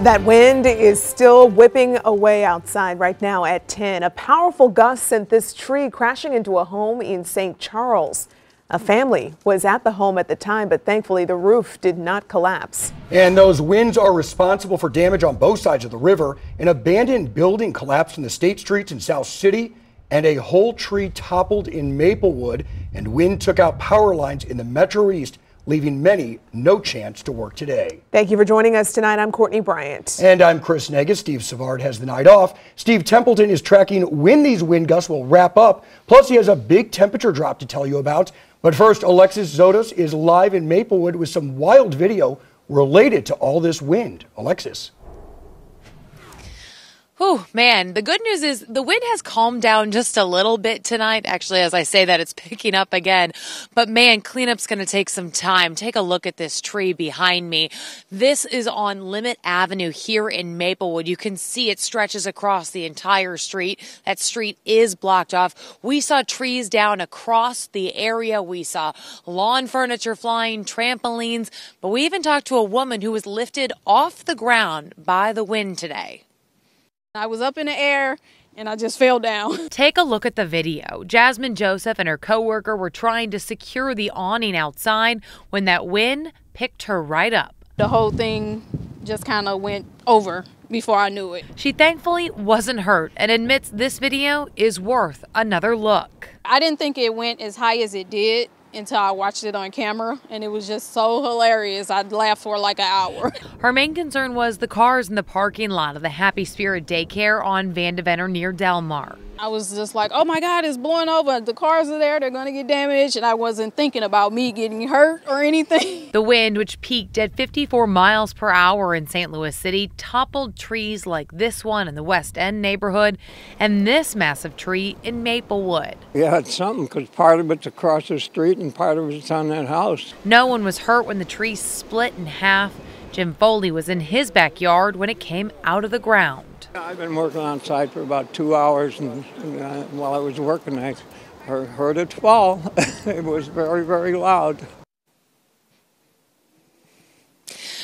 That wind is still whipping away outside right now at 10. A powerful gust sent this tree crashing into a home in St. Charles. A family was at the home at the time, but thankfully the roof did not collapse. And those winds are responsible for damage on both sides of the river. An abandoned building collapsed in the state streets in South City, and a whole tree toppled in Maplewood, and wind took out power lines in the Metro East, leaving many no chance to work today. Thank you for joining us tonight. I'm Courtney Bryant. And I'm Chris Negus. Steve Savard has the night off. Steve Templeton is tracking when these wind gusts will wrap up. Plus, he has a big temperature drop to tell you about. But first, Alexis Zotos is live in Maplewood with some wild video related to all this wind. Alexis. Oh, man, the good news is the wind has calmed down just a little bit tonight. Actually, as I say that, it's picking up again. But man, cleanup's going to take some time. Take a look at this tree behind me. This is on Limit Avenue here in Maplewood. You can see it stretches across the entire street. That street is blocked off. We saw trees down across the area. We saw lawn furniture flying, trampolines. But we even talked to a woman who was lifted off the ground by the wind today. I was up in the air and I just fell down. Take a look at the video. Jasmine Joseph and her coworker were trying to secure the awning outside when that wind picked her right up. The whole thing just kind of went over before I knew it. She thankfully wasn't hurt and admits this video is worth another look. I didn't think it went as high as it did until I watched it on camera, and it was just so hilarious. I'd laugh for like an hour. Her main concern was the cars in the parking lot of the Happy Spirit Daycare on Vandeventer near Delmar. I was just like, oh my God, it's blowing over. The cars are there, they're gonna get damaged, and I wasn't thinking about me getting hurt or anything. The wind, which peaked at 54 miles per hour in St. Louis City, toppled trees like this one in the West End neighborhood and this massive tree in Maplewood. Yeah, it's something because part of it's across the street and part of it's on that house. No one was hurt when the tree split in half. Jim Foley was in his backyard when it came out of the ground. I've been working on site for about 2 hours, and while I was working, I heard it fall. It was very, very loud.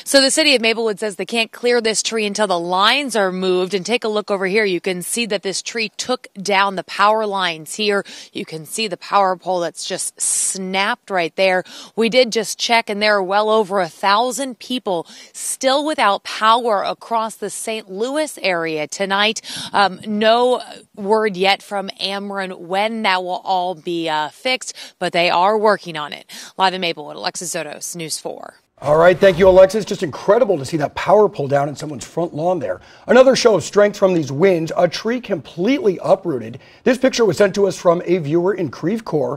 So the city of Maplewood says they can't clear this tree until the lines are moved. And take a look over here. You can see that this tree took down the power lines here. You can see the power pole that's just snapped right there. We did just check, and there are well over 1,000 people still without power across the St. Louis area tonight. No word yet from Ameren when that will all be fixed, but they are working on it. Live in Maplewood, Alexis Zotos, News 4. All right, thank you, Alexis. Just incredible to see that power pull down in someone's front lawn there. Another show of strength from these winds, a tree completely uprooted. This picture was sent to us from a viewer in Creve Coeur.